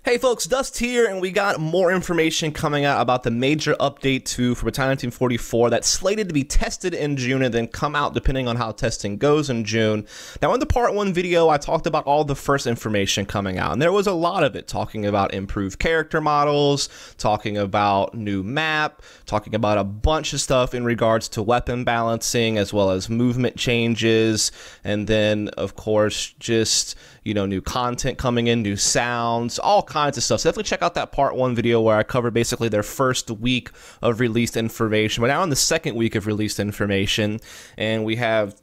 Hey folks, Dust here, and we got more information coming out about the major update 2 for Battalion Team 44 that's slated to be tested in June and then come out depending on how testing goes in June. Now in the part 1 video, I talked about all the first information coming out, and there was a lot of it talking about improved character models, talking about new map, talking about a bunch of stuff in regards to weapon balancing as well as movement changes, and then of course just new content coming in, new sounds, all kinds of stuff. So definitely check out that part 1 video where I covered basically their first week of released information. We're now in the second week of released information, and we have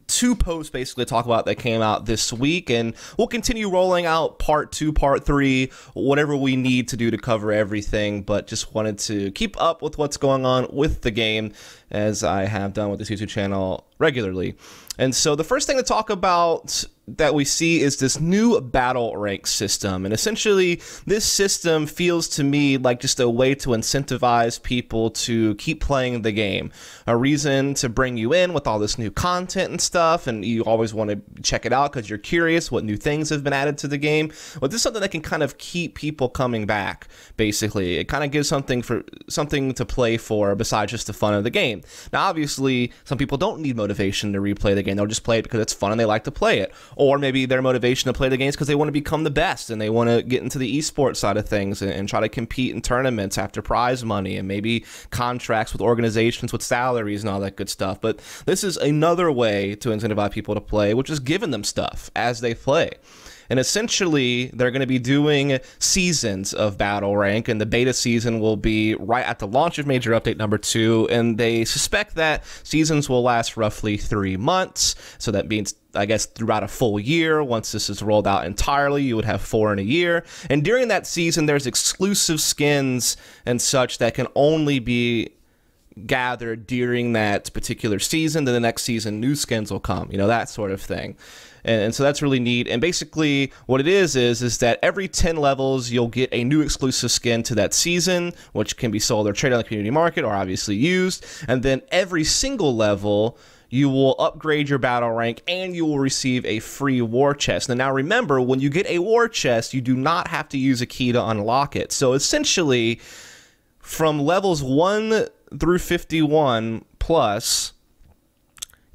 2 posts basically to talk about that came out this week, and we'll continue rolling out part 2, part 3, whatever we need to do to cover everything, but just wanted to keep up with what's going on with the game as I have done with this YouTube channel regularly. And so the first thing to talk about that we see is this new battle rank system, and essentially this system feels to me like just a way to incentivize people to keep playing the game, a reason to bring you in with all this new content and stuff, and you always want to check it out because you're curious what new things have been added to the game. But this is something that can kind of keep people coming back. Basically, it kind of gives something to play for besides just the fun of the game. Now obviously some people don't need motivation to replay the game, they'll just play it because it's fun and they like to play it. Or maybe their motivation to play the games because they want to become the best and they want to get into the esports side of things and try to compete in tournaments after prize money and maybe contracts with organizations with salaries and all that good stuff. But this is another way to incentivize people to play, which is giving them stuff as they play. And essentially, they're going to be doing seasons of Battle Rank, and the beta season will be right at the launch of Major Update number 2, and they suspect that seasons will last roughly 3 months, so that means, I guess, throughout a full year. Once this is rolled out entirely, you would have 4 in a year, and during that season, there's exclusive skins and such that can only be gathered during that particular season. Then the next season, new skins will come, that sort of thing. And so that's really neat. And basically what it is that every 10 levels, you'll get a new exclusive skin to that season, which can be sold or traded on the community market or obviously used. And then every single level, you will upgrade your battle rank and you will receive a free war chest. And now remember, when you get a war chest, you do not have to use a key to unlock it. So essentially, from levels 1 through 51 plus,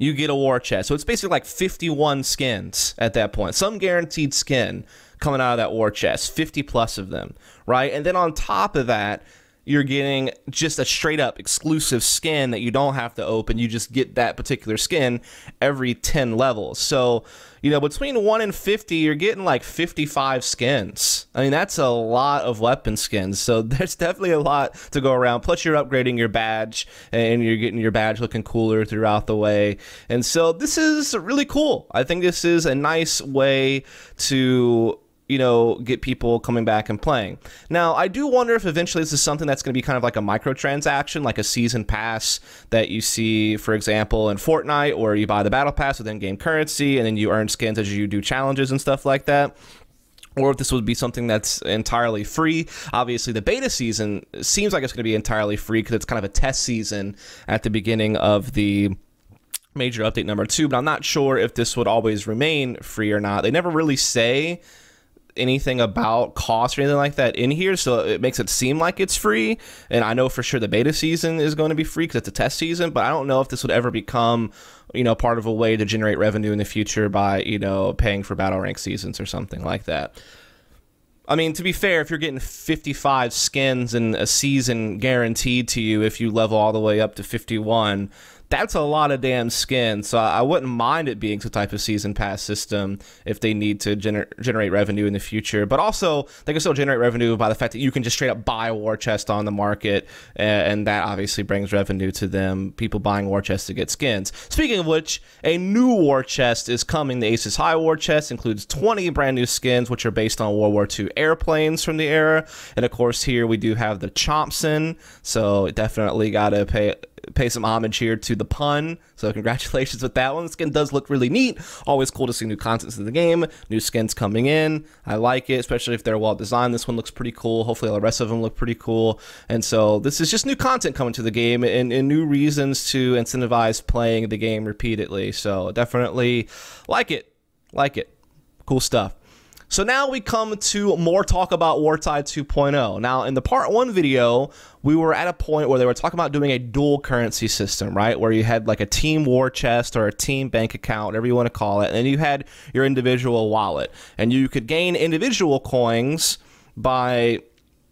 you get a war chest. So it's basically like 51 skins at that point. Some guaranteed skin coming out of that war chest, 50 plus of them, right? And then on top of that, you're getting just a straight up exclusive skin that you don't have to open. You just get that particular skin every 10 levels. So, between 1 and 50, you're getting like 55 skins. I mean, that's a lot of weapon skins. So there's definitely a lot to go around. Plus you're upgrading your badge and you're getting your badge looking cooler throughout the way. And so this is really cool. I think this is a nice way to get people coming back and playing. Now, I do wonder if eventually this is something that's going to be kind of like a microtransaction, like a season pass that you see, for example, in Fortnite, where you buy the battle pass with in-game currency, and then you earn skins as you do challenges and stuff like that. Or if this would be something that's entirely free. Obviously, the beta season seems like it's going to be entirely free because it's kind of a test season at the beginning of the Major Update number 2, but I'm not sure if this would always remain free or not. They never really say anything about cost or anything like that in here, so it makes it seem like it's free. And I know for sure the beta season is going to be free because it's a test season, but I don't know if this would ever become part of a way to generate revenue in the future by paying for battle rank seasons or something like that. I mean, to be fair, if you're getting 55 skins in a season guaranteed to you if you level all the way up to 51, that's a lot of damn skins. So I wouldn't mind it being some type of season pass system if they need to generate revenue in the future. But also, they can still generate revenue by the fact that you can just straight up buy a war chest on the market, and that obviously brings revenue to them, people buying war chests to get skins. Speaking of which, a new war chest is coming. The Aces High war chest includes 20 brand new skins, which are based on World War II airplanes from the era. And of course, here we do have the Chompson, so definitely got to pay some homage here to the pun, so congratulations with that one. The skin does look really neat. Always cool to see new contents in the game, new skins coming in. I like it, especially if they're well designed. This one looks pretty cool. Hopefully all the rest of them look pretty cool. And so this is just new content coming to the game and new reasons to incentivize playing the game repeatedly. So definitely like it. Cool stuff. So now we come to more talk about Wartide 2.0. Now, in the part 1 video, we were at a point where they were talking about doing a dual currency system, right? Where you had like a team war chest or a team bank account, whatever you want to call it, and you had your individual wallet. And you could gain individual coins by,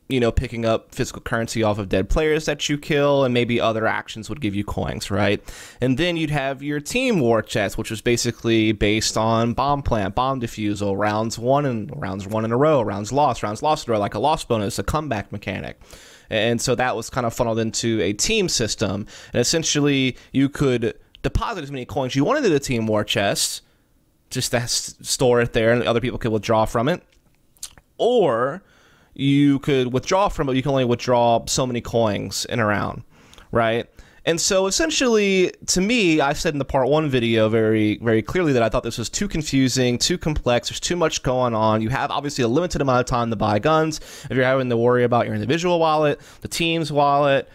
you know, picking up physical currency off of dead players that you kill, and maybe other actions would give you coins, right? And then you'd have your team war chest, which was basically based on bomb plant, bomb defusal, rounds one in a row, rounds lost in a row, like a loss bonus, a comeback mechanic. And so that was kind of funneled into a team system. And essentially, you could deposit as many coins you wanted in the team war chest, just to store it there, and other people could withdraw from it. Or you could withdraw from it. You can only withdraw so many coins in a round, right? And so essentially, to me, I said in the part 1 video very, very clearly that I thought this was too confusing, too complex. There's too much going on. You have obviously a limited amount of time to buy guns. If you're having to worry about your individual wallet, the team's wallet,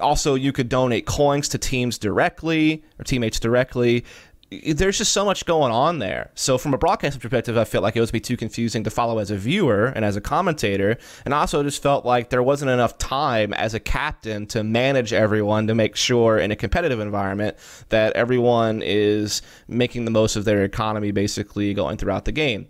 also you could donate coins to teams directly or teammates directly. There's just so much going on there. So from a broadcasting perspective, I felt like it would be too confusing to follow as a viewer and as a commentator. And I also just felt like there wasn't enough time as a captain to manage everyone to make sure in a competitive environment that everyone is making the most of their economy basically going throughout the game.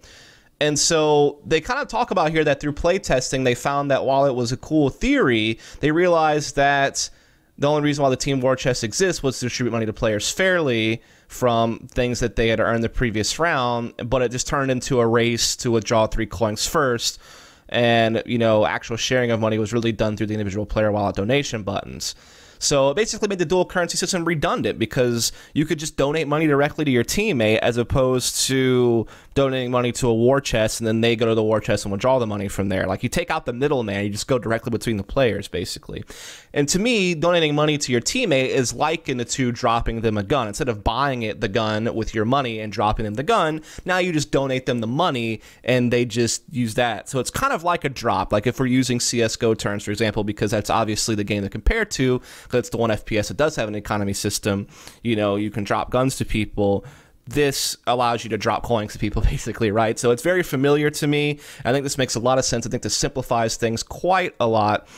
And so they kind of talk about here that through playtesting, they found that while it was a cool theory, they realized that the only reason why the team war chest exists was to distribute money to players fairly from things that they had earned the previous round, but it just turned into a race to withdraw 3 coins first. And, you know, actual sharing of money was really done through the individual player wallet donation buttons. So it basically made the dual currency system redundant because you could just donate money directly to your teammate as opposed to donating money to a war chest and then they go to the war chest and withdraw the money from there. Like, you take out the middleman, you just go directly between the players, basically. And to me, donating money to your teammate is likened to dropping them a gun. Instead of buying the gun with your money and dropping them the gun, now you just donate them the money and they just use that. So it's kind of like a drop. Like if we're using CSGO terms, for example, because that's obviously the game to compare to, because it's the one FPS that does have an economy system, you know, you can drop guns to people. This allows you to drop coins to people, basically, right? So it's very familiar to me. I think this makes a lot of sense. I think this simplifies things quite a lot.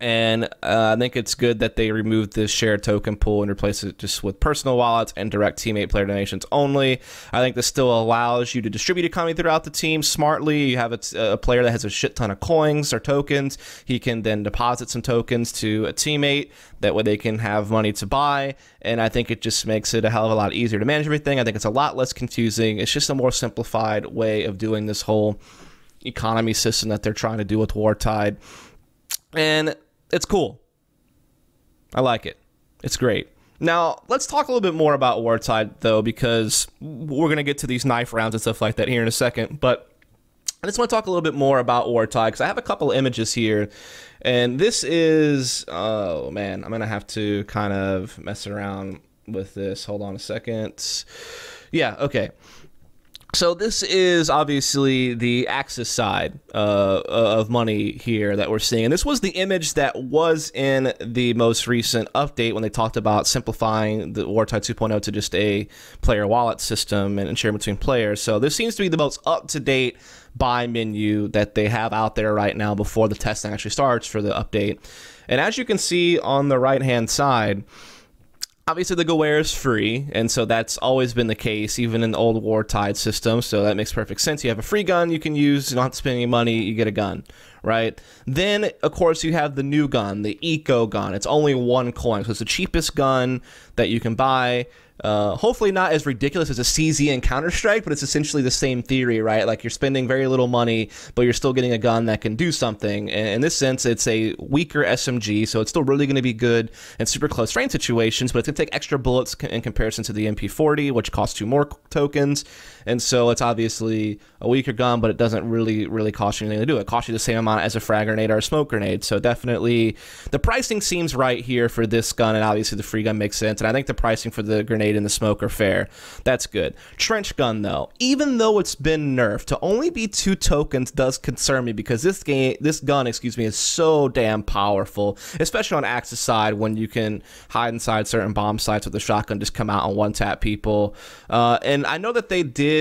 And I think it's good that they removed this shared token pool and replaced it just with personal wallets and direct teammate player donations only. I think this still allows you to distribute economy throughout the team smartly. You have a player that has a shit ton of coins or tokens. He can then deposit some tokens to a teammate. That way they can have money to buy. And I think it just makes it a hell of a lot easier to manage everything. I think it's a lot less confusing. It's just a more simplified way of doing this whole economy system that they're trying to do with Wartide. And it's cool. I like it. It's great. Now, let's talk a little bit more about Wartide, though, because we're going to get to these knife rounds and stuff like that here in a second. But I just want to talk a little bit more about Wartide, because I have a couple images here. And this is... oh, man. I'm going to have to kind of mess around with this. Hold on a second. Yeah, okay. So this is obviously the Axis side of money here that we're seeing. And this was the image that was in the most recent update when they talked about simplifying the Wartide 2.0 to just a player wallet system and sharing between players. So this seems to be the most up-to-date buy menu that they have out there right now before the testing actually starts for the update. And as you can see on the right-hand side, obviously, the Geware is free, and so that's always been the case, even in the old Wartide system, so that makes perfect sense. You have a free gun you can use, you don't have to spend any money, you get a gun, right? Then, of course, you have the new gun, the Eco gun. It's only 1 coin, so it's the cheapest gun that you can buy. Hopefully not as ridiculous as a CZ and Counter-Strike, but it's essentially the same theory, right? Like, you're spending very little money, but you're still getting a gun that can do something. And in this sense, it's a weaker SMG, so it's still really going to be good in super close range situations, but it's going to take extra bullets in comparison to the MP40, which costs 2 more tokens. And so it's obviously a weaker gun, but it doesn't really cost you anything to do. It costs you the same amount as a frag grenade or a smoke grenade. So definitely the pricing seems right here for this gun, and obviously the free gun makes sense. And I think the pricing for the grenade and the smoke are fair. That's good. Trench gun, though, even though it's been nerfed, to only be 2 tokens does concern me, because this gun, is so damn powerful, especially on Axis side when you can hide inside certain bomb sites with the shotgun, just come out and one-tap people. And I know that they did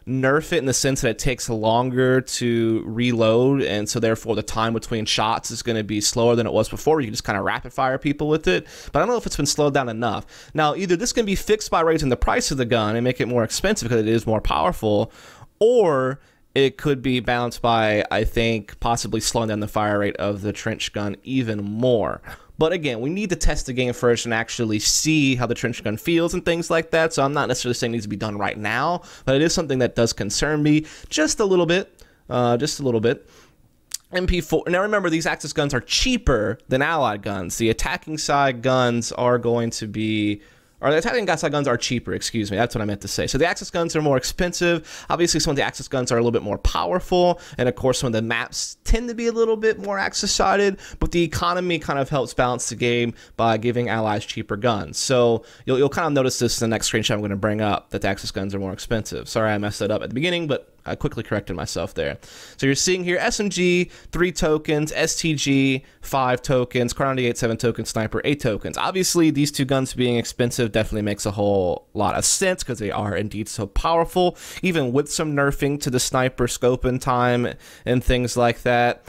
nerf it in the sense that it takes longer to reload, and so therefore the time between shots is going to be slower than it was before. You can just kind of rapid fire people with it, but I don't know if it's been slowed down enough. Now, either this can be fixed by raising the price of the gun and make it more expensive because it is more powerful, or it could be balanced by, I think, possibly slowing down the fire rate of the trench gun even more. But again, we need to test the game first and actually see how the trench gun feels and things like that. So I'm not necessarily saying it needs to be done right now, but it is something that does concern me just a little bit. MP4. Now remember, these Axis guns are cheaper than Allied guns. The attacking side guns are going to be... Or the attacking side guns are cheaper, excuse me. That's what I meant to say. So the Axis guns are more expensive. Obviously, some of the Axis guns are a little bit more powerful. And of course, some of the maps tend to be a little bit more Axis-sided. But the economy kind of helps balance the game by giving allies cheaper guns. So you'll kind of notice this in the next screenshot I'm going to bring up, that the Axis guns are more expensive. Sorry I messed that up at the beginning, but I quickly corrected myself there. So you're seeing here SMG, 3 tokens, STG, 5 tokens, Kar 98, 7 tokens, Sniper, 8 tokens. Obviously, these two guns being expensive definitely makes a whole lot of sense because they are indeed so powerful, even with some nerfing to the Sniper scope and time and things like that.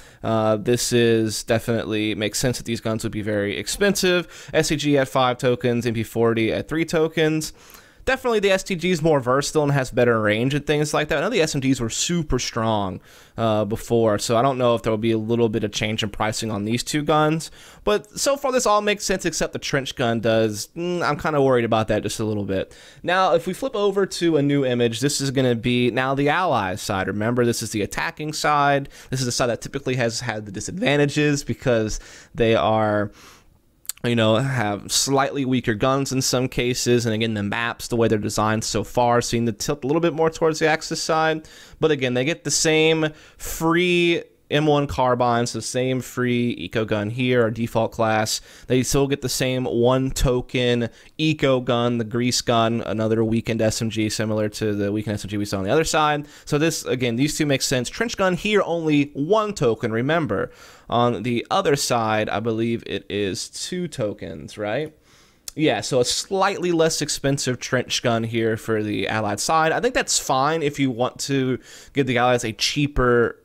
This is definitely makes sense that these guns would be very expensive. STG at 5 tokens, MP40 at 3 tokens. Definitely the STG is more versatile and has better range and things like that. I know the SMGs were super strong before, so I don't know if there will be a little bit of change in pricing on these two guns. But so far this all makes sense except the trench gun does. I'm kind of worried about that just a little bit. Now, if we flip over to a new image, this is going to be now the Allies side. Remember, this is the attacking side. This is the side that typically has had the disadvantages because they are... you know, have slightly weaker guns in some cases, and again, the maps, the way they're designed so far, seem to tilt a little bit more towards the Axis side. But again, they get the same free M1 carbines, the same free eco gun here, our default class. They still get the same 1 token eco gun, the grease gun, another weakened SMG similar to the weakened SMG we saw on the other side. So this, again, these two make sense. Trench gun here, only 1 token, remember. On the other side, I believe it is 2 tokens, right? Yeah, so a slightly less expensive trench gun here for the Allied side. I think that's fine if you want to give the Allies a cheaper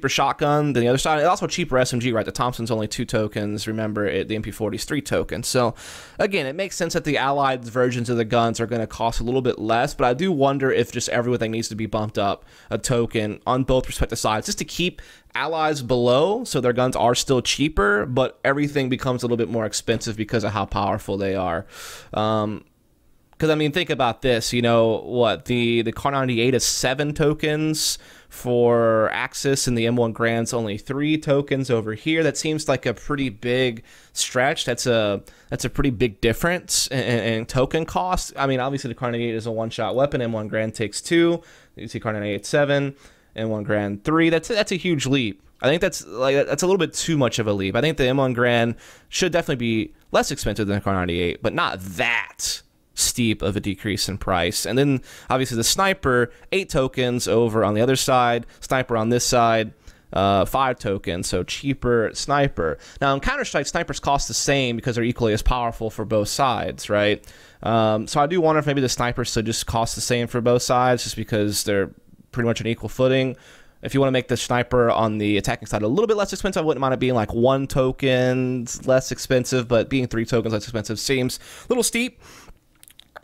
shotgun than the other side. It's also a cheaper SMG, right? The Thompson's only 2 tokens. Remember, the MP40 is 3 tokens. So, again, it makes sense that the Allied versions of the guns are going to cost a little bit less, but I do wonder if just everything needs to be bumped up a token on both respective sides, just to keep Allies below, so their guns are still cheaper, but everything becomes a little bit more expensive because of how powerful they are. Because, I mean, think about this, you know, what, the Kar 98 is 7 tokens for Axis, and the M1 Grand's only 3 tokens over here. That seems like a pretty big stretch. That's a pretty big difference in token cost. I mean, obviously the Kar 98 is a one-shot weapon. M1 Grand takes 2. You see Kar 98 7, M1 Grand 3. That's a huge leap. I think that's a little bit too much of a leap. I think the M1 Grand should definitely be less expensive than the Kar 98, but not that steep of a decrease in price. And then obviously the Sniper, 8 tokens over on the other side, Sniper on this side, 5 tokens, so cheaper Sniper. Now in Counter-Strike, Snipers cost the same because they're equally as powerful for both sides, right? So I do wonder if maybe the Snipers should just cost the same for both sides, just because they're pretty much on equal footing. If you want to make the Sniper on the attacking side a little bit less expensive, I wouldn't mind it being like 1 token less expensive, but being 3 tokens less expensive seems a little steep.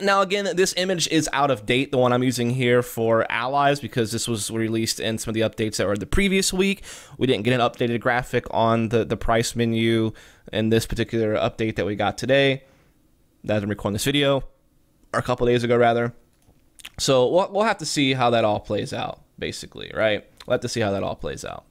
Now, again, this image is out of date, the one I'm using here for Allies, because this was released in some of the updates that were the previous week. We didn't get an updated graphic on the price menu in this particular update that we got today, as I'm recording this video, or a couple days ago, rather. So we'll have to see how that all plays out, basically, right? We'll have to see how that all plays out.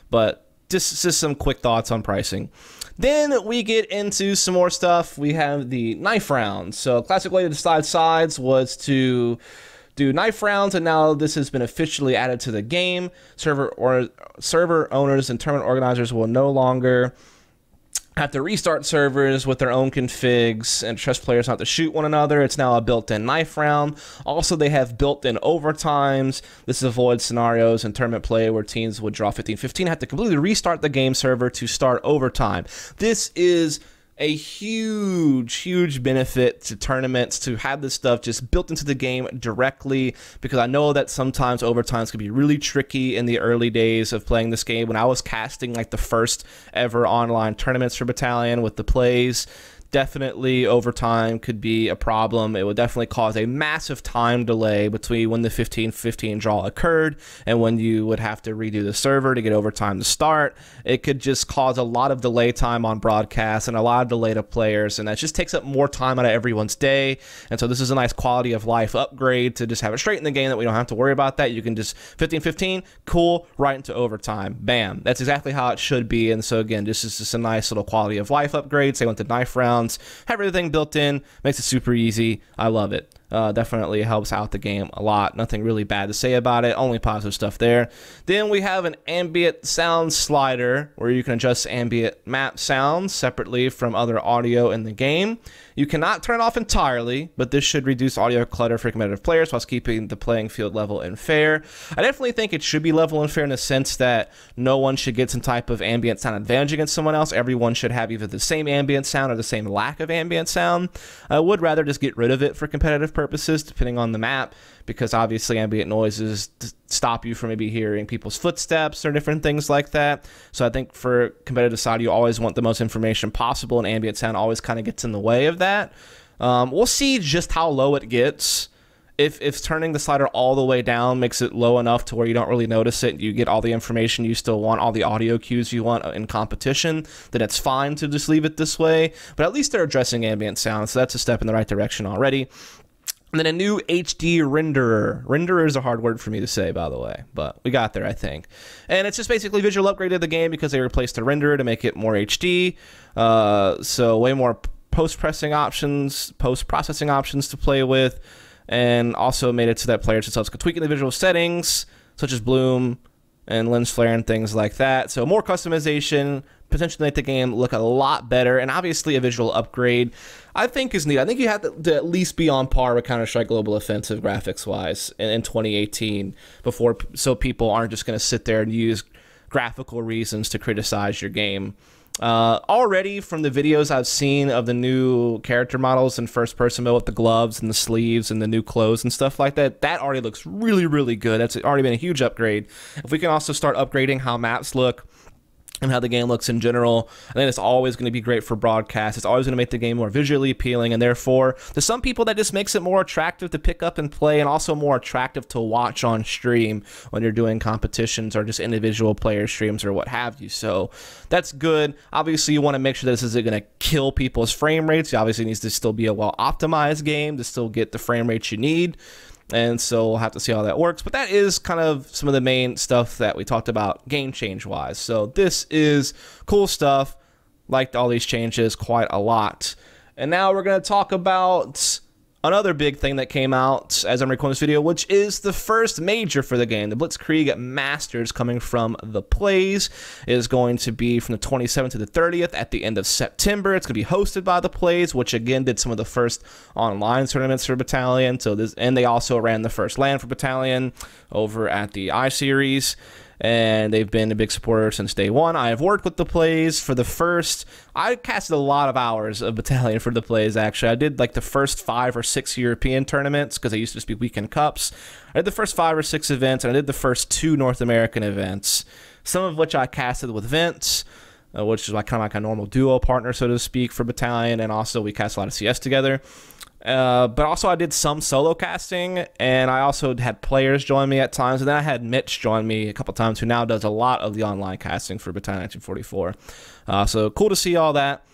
But just some quick thoughts on pricing. Then we get into some more stuff. We have the knife rounds. So classic way to decide sides was to do knife rounds, and now this has been officially added to the game. Server owners and tournament organizers will no longer have to restart servers with their own configs and trust players not to shoot one another. It's now a built-in knife round. Also, they have built-in overtimes. This avoids scenarios in tournament play where teams would draw 15-15, have to completely restart the game server to start overtime. This is a huge benefit to tournaments to have this stuff just built into the game directly, because I know that sometimes overtimes can be really tricky in the early days of playing this game. When I was casting like the first ever online tournaments for Battalion with the plays, definitely overtime could be a problem. It would definitely cause a massive time delay between when the 15-15 draw occurred and when you would have to redo the server to get overtime to start. It could just cause a lot of delay time on broadcast and a lot of delay to players, and that just takes up more time out of everyone's day. And so this is a nice quality of life upgrade to just have it straight in the game that we don't have to worry about that. You can just 15-15, cool, right into overtime. Bam. That's exactly how it should be. And so again, this is just a nice little quality of life upgrade. Same with the knife round. Have everything built in, makes it super easy. I love it. Definitely helps out the game a lot. Nothing really bad to say about it, only positive stuff there. Then we have an ambient sound slider where you can adjust ambient map sounds separately from other audio in the game. You cannot turn it off entirely, but this should reduce audio clutter for competitive players whilst keeping the playing field level and fair. I definitely think it should be level and fair in the sense that no one should get some type of ambient sound advantage against someone else. Everyone should have either the same ambient sound or the same lack of ambient sound. I would rather just get rid of it for competitive purposes, depending on the map, because obviously ambient noises stop you from maybe hearing people's footsteps or different things like that. So I think for competitive side, you always want the most information possible, and ambient sound always kind of gets in the way of that. We'll see just how low it gets. If turning the slider all the way down makes it low enough to where you don't really notice it, you get all the information you still want, all the audio cues you want in competition, then it's fine to just leave it this way. But at least they're addressing ambient sound, so that's a step in the right direction already. And then a new HD renderer. Renderer is a hard word for me to say, by the way, but we got there, I think. And it's just basically visual upgrade of the game because they replaced the renderer to make it more HD. So way more post-processing options to play with, and also made it so that players themselves could tweak individual settings, such as bloom and lens flare and things like that. So more customization, potentially make the game look a lot better, and obviously a visual upgrade I think is neat. I think you have to at least be on par with Counter-Strike Global Offensive graphics-wise in 2018 before, so people aren't just going to sit there and use graphical reasons to criticize your game. Already from the videos I've seen of the new character models in first-person mode with the gloves and the sleeves and the new clothes and stuff like that, that already looks really, really good. That's already been a huge upgrade. If we can also start upgrading how maps look and how the game looks in general, I think it's always going to be great for broadcast. It's always going to make the game more visually appealing, and therefore, to some people, that just makes it more attractive to pick up and play, and also more attractive to watch on stream when you're doing competitions or just individual player streams or what have you. So that's good. Obviously, you want to make sure that this isn't going to kill people's frame rates. It obviously needs to still be a well-optimized game to still get the frame rates you need. And so we'll have to see how that works. But that is kind of some of the main stuff that we talked about game change wise. So this is cool stuff. Liked all these changes quite a lot. And now we're going to talk about another big thing that came out as I'm recording this video, which is the first major for the game. The Blitzkrieg Masters coming from the plays is going to be from the 27th to the 30th at the end of September. It's going to be hosted by the plays, which again did some of the first online tournaments for Battalion. So this, and they also ran the first LAN for Battalion over at the I-Series. And they've been a big supporter since day one. I have worked with the plays for the first... I casted a lot of hours of Battalion for the plays, actually. I did like the first 5 or 6 European tournaments, because they used to just be weekend cups. I did the first 5 or 6 events, and I did the first 2 North American events, some of which I casted with Vince, which is like kind of like a normal duo partner, so to speak, for Battalion, and also we cast a lot of CS together. But also I did some solo casting, and I also had players join me at times, and then I had Mitch join me a couple times, who now does a lot of the online casting for Battalion 1944. So cool to see all that.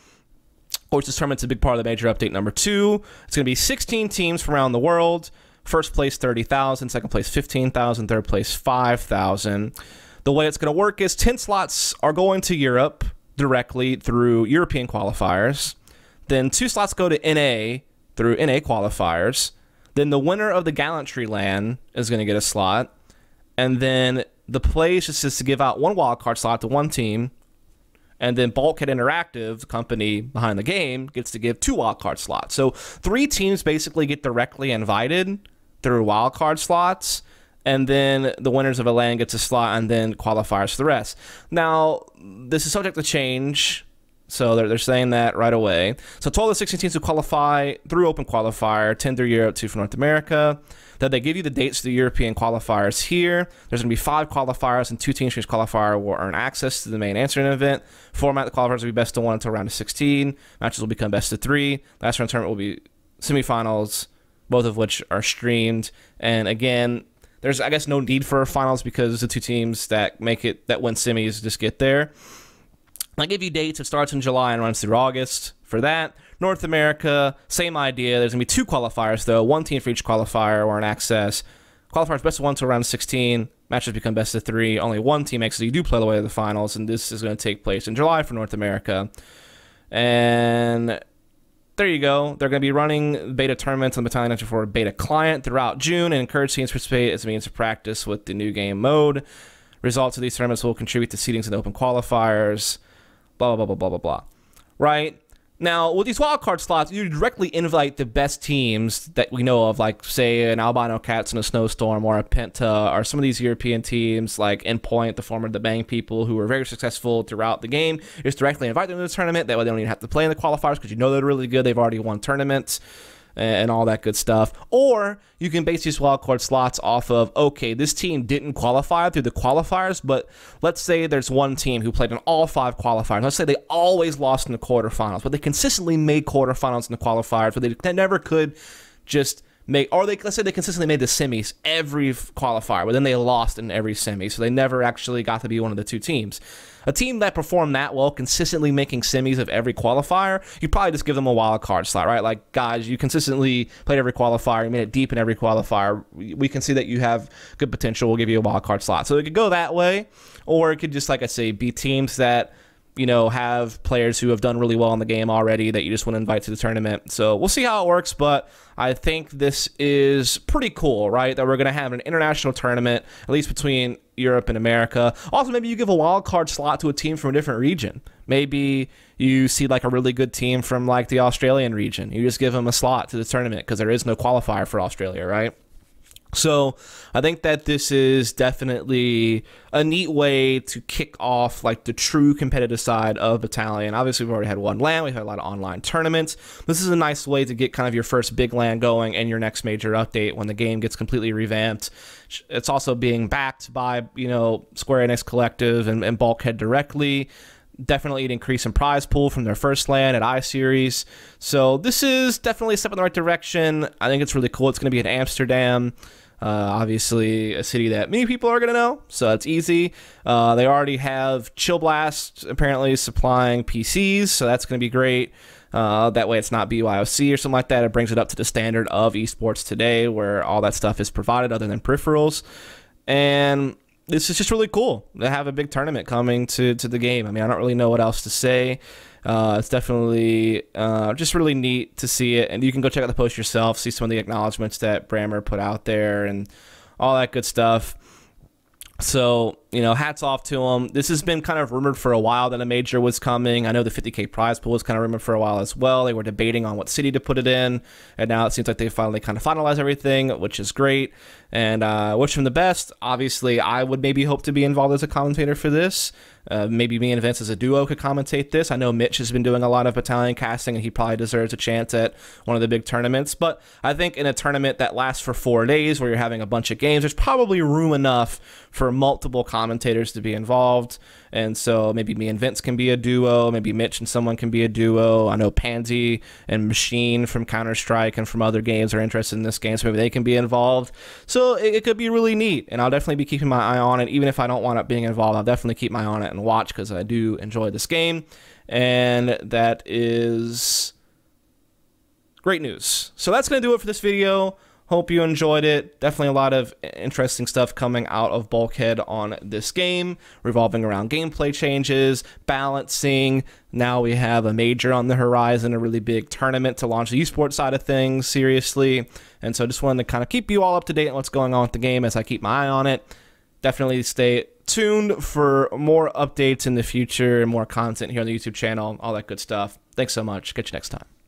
Of course, this tournament's a big part of the major update number 2. It's going to be 16 teams from around the world. First place 30,000, second place 15,000, third place 5,000. The way it's going to work is 10 slots are going to Europe directly through European qualifiers. Then 2 slots go to NA through NA qualifiers. Then the winner of the Gallantry LAN is going to get a slot. And then the plays just is to give out 1 wildcard slot to 1 team. And then Bulkhead Interactive, the company behind the game, gets to give 2 wildcard slots. So 3 teams basically get directly invited through wildcard slots. And then the winners of a LAN gets a slot, and then qualifiers for the rest. Now, this is subject to change So they're saying that right away. So 12 of the 16 teams who qualify through Open Qualifier, 10 through Europe, 2 for North America. That they give you the dates to the European qualifiers here. There's going to be 5 qualifiers, and 2 teams from each qualifier will earn access to the main answering event. Format, the qualifiers will be best of 1 until round of 16. Matches will become best of 3. Last round tournament will be semifinals, both of which are streamed. And again, there's, I guess, no need for finals because the 2 teams that win semis just get there. I give you dates. It starts in July and runs through August for that. North America, same idea. There's going to be 2 qualifiers, though. 1 team for each qualifier or an access. Qualifiers best of 1 until round 16. Matches become best of 3. Only 1 team makes it. So you do play the way to the finals, and this is going to take place in July for North America. And there you go. They're going to be running beta tournaments on the Battalion for beta client throughout June and encourage teams to participate as a means of practice with the new game mode. Results of these tournaments will contribute to seedings in open qualifiers. Blah, blah, blah, blah, blah, blah. Right? Now, with these wildcard slots, you directly invite the best teams that we know of, like, say, an Albino Cats in a Snowstorm or a Penta or some of these European teams like Endpoint, the former The Bang people who were very successful throughout the game. You just directly invite them to the tournament. That way they don't even have to play in the qualifiers because you know they're really good. They've already won tournaments and all that good stuff. Or you can base these wildcard slots off of, okay, this team didn't qualify through the qualifiers, but let's say there's one team who played in all 5 qualifiers. Let's say they always lost in the quarterfinals, but they consistently made quarterfinals in the qualifiers, but they never could just make, or let's say they consistently made the semis every qualifier, but then they lost in every semi, so they never actually got to be one of the 2 teams. A team that performed that well, consistently making semis of every qualifier, you probably just give them a wild card slot, right? Like, guys, you consistently played every qualifier, you made it deep in every qualifier. We can see that you have good potential. We'll give you a wild card slot. So it could go that way, or it could just, like I say, be teams that, you know, have players who have done really well in the game already that you just want to invite to the tournament. So we'll see how it works, but I think this is pretty cool, right? That we're going to have an international tournament, at least between Europe and America. Also, maybe you give a wild card slot to a team from a different region. Maybe you see like a really good team from like the Australian region. You just give them a slot to the tournament because there is no qualifier for Australia, right? So I think that this is definitely a neat way to kick off like the true competitive side of Battalion. Obviously, we've already had one LAN. We've had a lot of online tournaments. This is a nice way to get kind of your first big LAN going and your next major update when the game gets completely revamped. It's also being backed by, you know, Square Enix Collective and Bulkhead directly. Definitely an increase in prize pool from their first LAN at iSeries. So this is definitely a step in the right direction. I think it's really cool. It's going to be in Amsterdam. Obviously, a city that many people are going to know, so it's easy. They already have Chill Blast apparently supplying PCs, so that's going to be great. That way it's not BYOC or something like that. It brings it up to the standard of esports today where all that stuff is provided other than peripherals. And this is just really cool to have a big tournament coming to the game. I mean, I don't really know what else to say. It's definitely just really neat to see it. And you can go check out the post yourself, see some of the acknowledgments that Brammer put out there and all that good stuff. So, you know, hats off to them. This has been kind of rumored for a while that a major was coming. I know the 50K prize pool was kind of rumored for a while as well. They were debating on what city to put it in, and now it seems like they finally kind of finalized everything, which is great. And wish them the best. Obviously, I would maybe hope to be involved as a commentator for this. Maybe me and Vince as a duo could commentate this. I know Mitch has been doing a lot of Battalion casting, and he probably deserves a chance at one of the big tournaments. But I think in a tournament that lasts for 4 days where you're having a bunch of games, there's probably room enough for multiple commentators to be involved. And so maybe me and Vince can be a duo. Maybe Mitch and someone can be a duo. I know Pansy and Machine from Counter-Strike and from other games are interested in this game, so maybe they can be involved. So it could be really neat, and I'll definitely be keeping my eye on it. Even if I don't wind up being involved, I'll definitely keep my eye on it and watch because I do enjoy this game. And that is great news. So that's going to do it for this video. Hope you enjoyed it. Definitely a lot of interesting stuff coming out of Bulkhead on this game, revolving around gameplay changes, balancing. Now we have a major on the horizon, a really big tournament to launch the esports side of things seriously. And so just wanted to kind of keep you all up to date on what's going on with the game as I keep my eye on it. Definitely stay tuned for more updates in the future and more content here on the YouTube channel, all that good stuff. Thanks so much. Catch you next time.